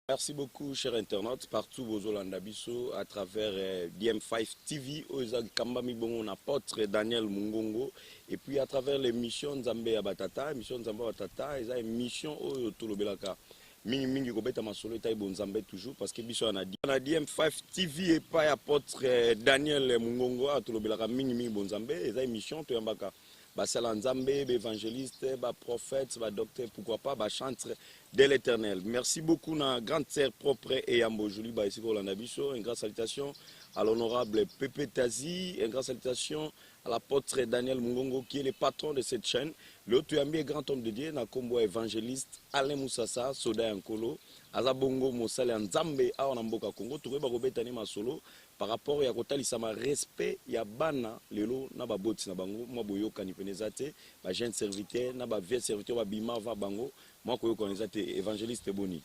Merci beaucoup, chers internautes, partout vos Olandabiso, à travers DM5 TV, Kambami Bongo, apôtre Daniel Mungongo, et puis à travers l'émission Nzambe Abatata, émission Nzambe Abatata, et émission Tolobelaka. Mingi mingi kobeta masolo et bon Nzambe toujours, parce que biso on a DM5 TV et pas apôtre Daniel Mungongo, à Tolobelaka, mingi mingi bon Nzambe, et émission Toyambaka. Basala Nzambe, évangéliste, prophète, docteur, pourquoi pas, chantre de l'éternel. Merci beaucoup, na grande sœur propre et Yambo Jouli, ici pour l'Andabiso. Une grande salutation à l'honorable Pepe Tazi, une grande salutation à l'apôtre Daniel Mungongo, qui est le patron de cette chaîne. L'autre grand homme de Dieu, na combo évangéliste, Alain Moussassa, Soda Nkolo, Azabongo Moussale Nzambe, Aonamboka Congo, Touré Bagobetani Masolo. Par rapport à côté sama respect ya bana lelo na ba boti na bango mo boyo kanipenezate ba jeune serviteur na ba vieux serviteur ba bima va bango mo ko connaissate évangéliste Boni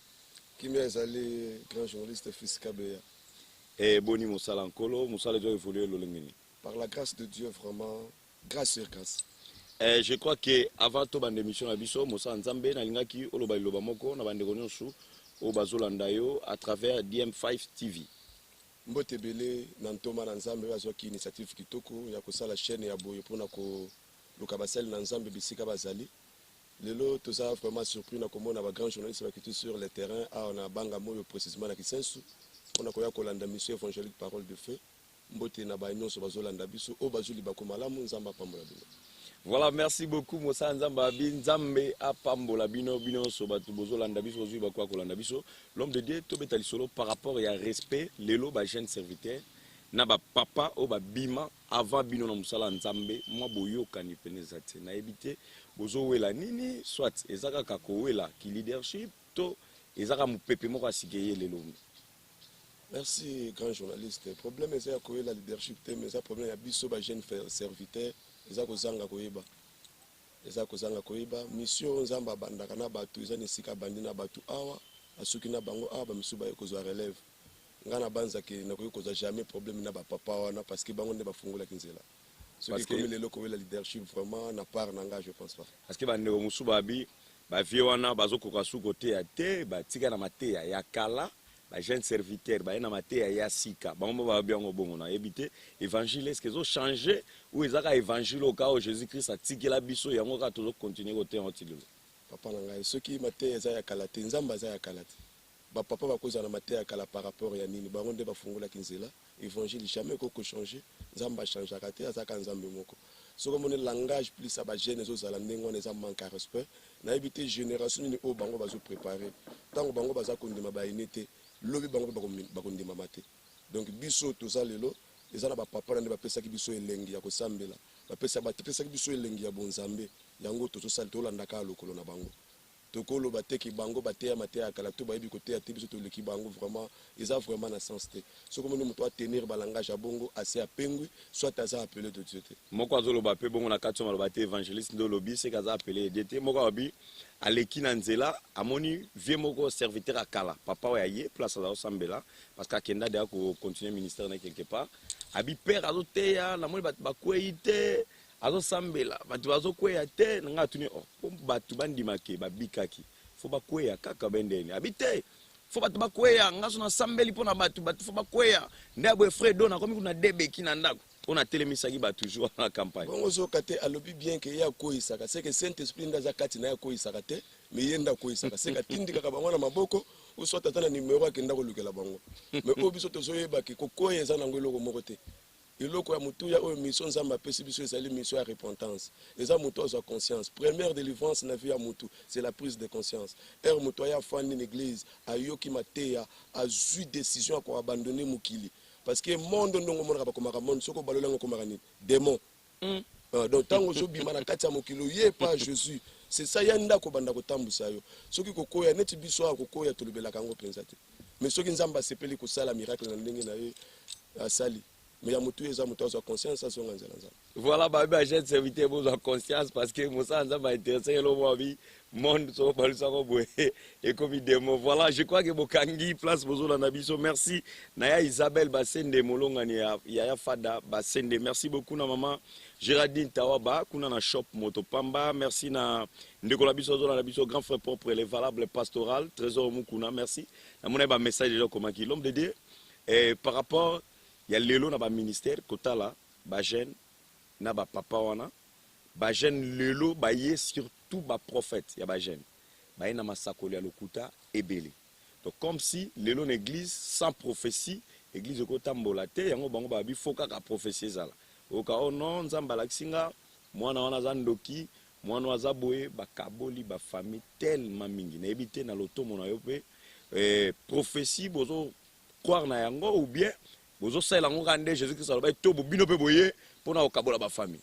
kimi ezali grand journaliste fils Kabeya et Boni Mosala Nkolo Mosala doit évoluer lo lengeni par la grâce de Dieu vraiment grâce sur grâce. Je crois que avant to bande émission na biso Mosala Nzambe na lingaki oloba loba moko na bande gonyosu o bazolanda yo à travers DM5 TV. Mbote belé nantoma na Nzambe azwaki initiative kitoko ya kosala chaîne ya boye pona ko luka basali na Nzambe bisika bazali. Lelo toza vraiment surpris na komona ba grand journaliste bakiti sur le terrain a na banga moyo précisément na Kisensu pona ko ya kolanda mission évangélique parole de feu. Mbote na ba nyonso bazolanda biso o bazuli bakomalamu Nzamba pambola bino. Voilà, merci beaucoup Moussa Nzamba Nzambe apambola bino bino so batu bozolanda biso zui bakwa kolanda biso. L'homme de Dieu to betali solo par rapport à respect lelo ba jeune serviteur na ba papa o ba bima avant bino na musala Nzambe moi boyoka ni penezate na ebité bozowela nini soit ezaka kakowela ki leadership to ezaka mupepe moko asigeye lelo. Merci grand journaliste. Le problème est que la leadership mais ça problème ya biso ba jeune serviteur eza kozanga koyeba mission Nzamba bandaka na batu eza nisika bandi na batu awa asuki na bango awa ba misu ba ekozwa relève ngana banza ke na koyokoza jamais problème na ba papa wana parce que bango ne ba fungola kinzela ce qui comme lelo ko la leadership vraiment na part nanga je pense pas parce que bande musu babi ba vie wana bazokoka su côté ya te ba tika na mateya ya kala la jeune serviteur ba na mateya ya sika bango ba bien bongo na ebité évangile est-ce qu'ils ont changé ou ils ont évangile au cas où Jésus-Christ a tiki la biso yango ka toujours continuer côté antililo papa nanga ceux qui mateya za ya kala te Nzamba za ya kala te ba papa ba koza na mateya kala par rapport ya nini bango nde ba fungola kinzela évangile jamais ko changer Nzamba changer kate azaka Nzambe moko soko moni langage plus à ba jeune zo zala ndengo neza manque respect na ebité génération ni o bango bazo préparer tango bango baza kondima ba inité lobi bango bakondima mate donc biso toza lelo ezana ba papa na bapesaki biso elengi ya kosambela bapesaki biso elengi ya bonzambe yango tozosala tolandaka lokolo na bango tokolo bateki bango bateya mateya kala to bayebi koteya te biso toleki bango vraiment eza vraiment na sens te soko moni moto tenir ba langage ya bongo assez apengwi soit aza appelé de Dieu te moko azoloba pe bongo na kati maloba te évangéliste ndo lobi c'est kaza appelé de Dieu te moko abi aleki na nzela amoni vie moko serviteur akala papa wa ye place à sambela parce qu'akenda de ko continuer ministère na quelque part abi père azoteya na moni bakwei te azo sambela batu bazo kweya te nga tuni batu bandimake babikaki fo bakweya kaka bendeni abite fo batu bakweya nga so na sambeli pona batu fo bakweya ndabo Fredo na komi kuna debeki na ndako on a télémisaki ba toujours na campagne bongo zo kate alobi bien que ya koisaka c'est que Saint-Esprit ndaza kati na ya koisaka te mais yenda koisaka c'est que tindika ka bango na maboko ou soit tata na numéro akenda ko lukela bango mais obiso tozoyeba ke kokoya za na ngelo ko moko te iloko ya mutu ya o mission Nzamba pesi biso ezali mission ya repentance eza mutu azwa conscience première délivrance na vie ya mutu c'est la prise de conscience mutu ya fandi l'église ayoki mateya azui décision à abandonner mukili parce que monde ndongo mona ba komaka monde soko balolango komaka ni démon donc tango zo bima na kati ya mokilo ye pas Jésus c'est ça yanda ko banda ko tambusa yo soki kokoya neti biso akokoya tolobelaka ngo penza te mais soki Nzamba sepeli ko sala miracle na ndenge na ye asali mais ya mutu eza mutu azwa conscience azonga nzela nzambe. Voilà, bah, j'ai invité vos conscience parce que moi, ça m'a intéressé, le monde, so, et comme il démo. Voilà, je crois que Bokangi, place Bozo Nabiso. Merci. Naya Isabelle Bassende, Molongani, Yaya Fada, Bassende. Merci beaucoup, na maman. Géraldine Tawaba, Kuna na shop Motopamba. Merci, na Ndekola Biso, Zola Nabiso, grand frère propre, les valables pastoral, Trésor Mukuna. Merci. Na mon un message déjà comme qui l'homme de Dieu. Et par rapport, il y a l'élo dans le ministère, Kotala, Bajen. Na ba papa wana ba jeune lelo ba ye surtout ba prophète ya ba jeune ba ye na masakoli ya lokuta ebele. Donc comme si lelo une église sans prophétie, église ko tambola te yango bango ba bi foka ka prophétie zala oka ono nzamba laksinga mwana wana za ndoki mwana waza boye ba kaboli ba famille tellement mingi na ebité na lotomo na yo pe prophétie bozo croire na yango ou bien bozo sala ngo kande Jésus Christ aloba to bino pe boye pour na okabola ba famille.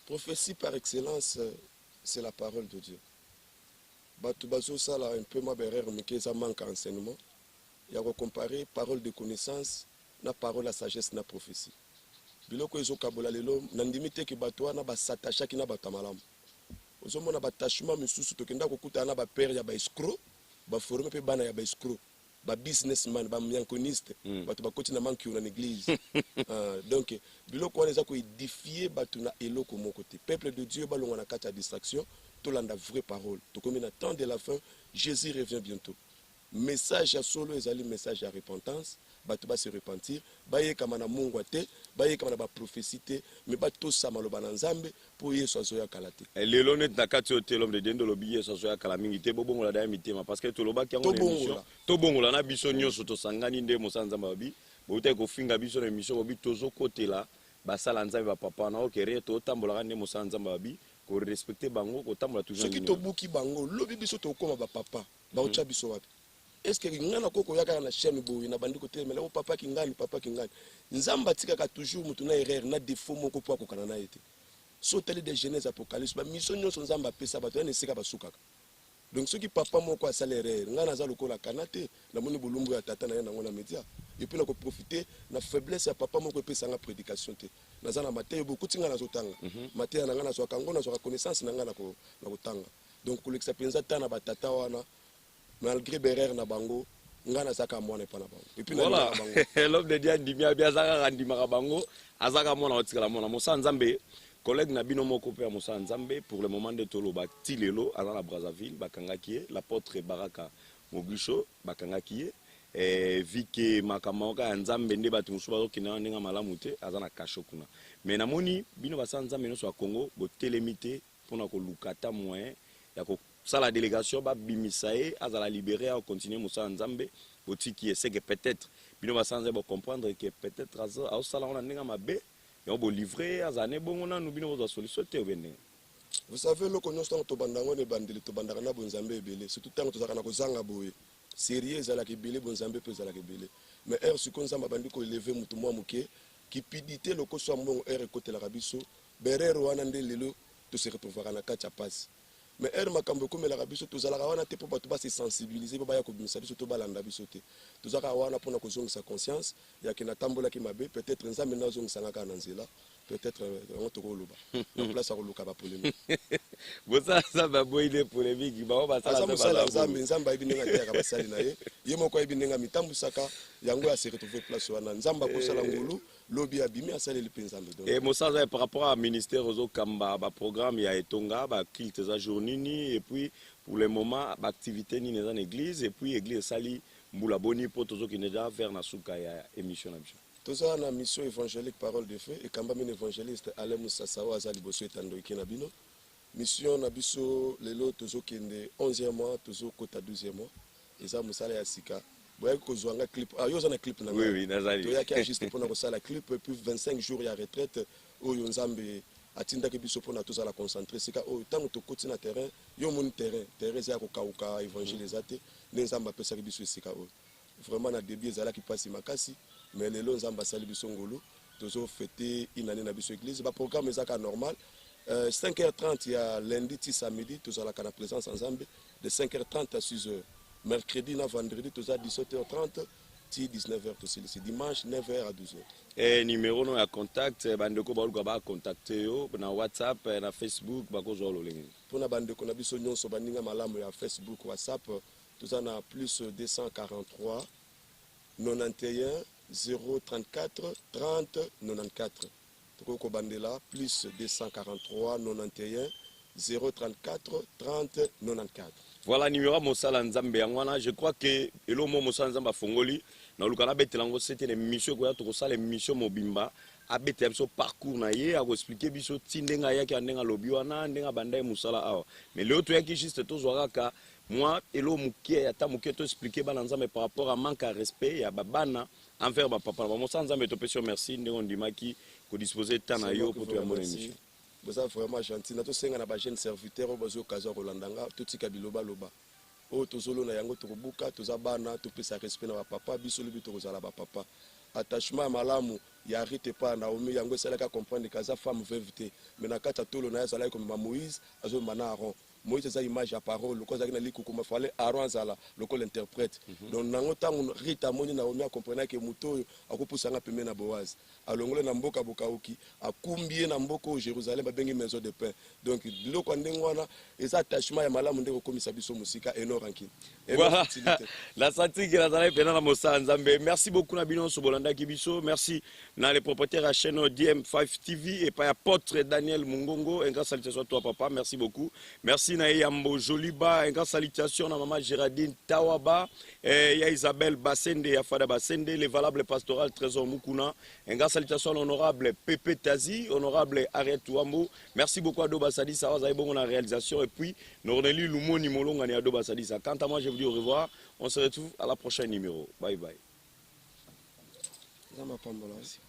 Prophétie par excellence, c'est la parole de Dieu. Batu bazo sala un peu ma berère mais que ça manque enseignement. Il y a comparer parole de connaissance na parole à sagesse na prophétie. Biloko ezo kabola lelo nandimite ke batu wana ba s'attacha ki na batu malamu. Ozo mona ba tachuma misusu tokenda kokuta na ba père ya ba escroc, ba former pe bana ya ba escroc. Ba businessman ba mianconiste batu bakoti na manki na église donc biloko wana eza ko édifier batu na eloko mon côté peuple de Dieu balonga na kati ya distraction to landa vraie parole to komi na temps de la fin Jésus revient bientôt message ya solo ezali message ya repentance batu ba se repentir baye kama na Mungu te baye kama na ba prophétie te mais bato sa maloba na Nzambe pour Yesu azoya kalate lelo net na kati hotel l'homme de Dieu lobi Yesu azoya kala mingi te bobongola da mitema parce que to loba ki yango émission to bongola na biso nyonso to sangani nde mosanza mabi bote ko finga biso na émission bobi tozo kotela basala Nzambe ba papa na okere to tambola nde mosanza mabi ko respecter bango ko tambola toujours soki to buki bango lobi biso to koma ba papa ba ocha biso wapi. Est-ce que ngana koko yaka na chaîne boy na bandi côté mais là papa kingani nzamba tika toujours mutu na erreur na défaut moko po akokana na été so tele de Genèse Apocalypse ba mission nyonso nzamba pesa bato na sika basukaka donc ceux qui papa moko asala erreur ngana za lokola kanate na moni bulumbu ya tata na ye na média et puis na ko profiter na faiblesse ya papa moko pesa nga prédication te na za na Matthieu beaucoup tinga na zotanga Matthieu na ngana so kango na so connaissance na ngana ko na kotanga donc ko lekisa penza tana batata wana malgré berère na bango ngana saka mwana pa na bango et puis voilà l'homme de Dieu ndimia bia zaka ndimaka bango azaka mwana otikala mwana Musa Nzambe collègue na bino moko pe Musa Nzambe pour le moment de toloba tilelo ala na Brazzaville bakangaki l'apôtre Baraka Mogisho bakangaki vike makamaoka Nzambe nde batu musu bazokina ndinga malamu te azana kasho kuna mais namoni bino basa Nzambe no so Congo botelemite pona ko lukata moyen ya ko ça la délégation va bimisae à la libérer à continuer Moussa Nzambe aussi qui est que peut-être bino va sans comprendre que peut-être à ça là on a ninga mabe et on va livrer à zane bon on a nous bino va solliciter venir. Vous savez le connaissant to bandango ne bandeli to bandana bonzambe ebele surtout tant to zakana ko zanga boye sérieux za la kebele bonzambe pe za la kebele mais er su konzamba bandi ko lever mutu mwa muke kipidité loko so mbongo er côté la rabiso berero wana nde lelo to se retrouvera na kacha passe. Mais er makambo comme la rabiso tozala wana te po bato ba se sensibiliser ba ya ko bimisa biso to balanda biso te tozaka wana pona ko zonga sa conscience ya kina tambola ki mabe peut-être nzambe na zonga sanga na nzela peut-être on to koloba na place ko luka ba polémique bosa ça va boile polémique ba ça nzambe nzamba ibinenga te ka basali na ye yemo ko ibinenga mitambu saka yango ya se retrouver place wana nzamba ko sala ngulu lobby abimi asali le penzambe donc et Moussa par rapport à ministère aux kamba ba programme ya etonga ba kilte za journée et puis pour le moment l'activité ni dans l'église et puis église sali mbula boni pour tous qui déjà vers na suka ya émission na biso toza na mission évangélique parole de feu et kamba min évangéliste Alain Moussa Sawa azali boso etando ki na bino mission na biso lelo tozo kende 11e mois tozo kota 12e mois eza musala ya sika boye ko zwanga clip yo za na clip na oui nazali to ya ki juste pour na ko sala clip et puis 25 jours ya retraite oyo nzambe atinda ke biso pona tozala concentrer sika o tango to koti na terrain yo mon terrain za ko kauka évangile ezate ne nzamba pesa ke biso sika o vraiment na début ezala ki pasi makasi mais lelo nzamba sali biso ngolo tozo fêter une année na biso église ba programme ezaka normal 5h30 ya lundi ti samedi tozala kana présence nzambe de 5h30 à 6h mercredi na vendredi toza 17h30 ti 19h aussi c'est dimanche 9h à 12h. Et numéro no ya contact bandeko baluka ba contacter yo na WhatsApp na Facebook bakozwa lolengi. Pona bandeko na biso nyonso baninga malamu ya Facebook WhatsApp tout ça na plus 243 91 034 30 94. Toko bandela plus 243 91 034 30 94. Voilà numéro Mosala Nzambe yangwana. Je crois que elo mo Mosala Nzamba fongoli na lukana betelango c'était une mission ko ya to sala mission mobimba abete biso parcours na ye a expliquer biso tindenga yaki andenga lobi wana ndenga bandai musala awa. Mais le autre yaki juste to zwaka moi elo mukie ya ta mukie to expliquer bana Nzambe par rapport à manque à respect ya babana envers ba papa. Mosala Nzambe to pesio merci ndengo ndimaki ko disposer tana yo pour to amona émission. Vous êtes vraiment gentil. Nous sommes des jeunes serviteurs, nous sommes des Rolandanga, tout ce qui est biloba loba. Oh, tous les gens qui sont buka, tous les bana, tous les respect na papa, bisolu bitu kozala ba papa. Attachement malamu, ya rite pas na omi yango sala ka comprendre que sa femme veut éviter. Mais na kata tolo na sala comme Moïse, azo mana Aaron. Moïse sa image à parole, le cause na liku kuma fallait Aaron zala, le col interprète. Donc nango tango rita moni na omi a comprendre que muto akopusanga pemé na Boaz. Alongole na mboka bokaoki akumbie na mboko Jérusalem babengi maison de pain. Donc loko ndengwana eza attachement ya malamu ndeko komisa biso musika enoranki. Voilà. La santé qui la zala pena na Mosala Nzambe. Merci beaucoup na bino so bolanda kibiso. Merci na les propriétaires à chaîne DM5 TV et pas apôtre Daniel Mungongo. Un grand salutation à toi papa. Merci beaucoup. Merci na Yambo Joliba. Un grand salutation à maman Géraldine Tawaba. Et ya Isabelle Bassende ya Fada Bassende, les valables pastoral Trésor Mukuna. Un grand salutation à l'honorable Pepe Tazi, honorable Ariel Touambo. Merci beaucoup à Doba Sadi, ça va bon la réalisation. Et puis, Norneli Lumoni Molongani à Doba Sadi. Quant à moi, je vous dis au revoir. On se retrouve à la prochaine numéro. Bye bye. Ça m'a pas mal aussi.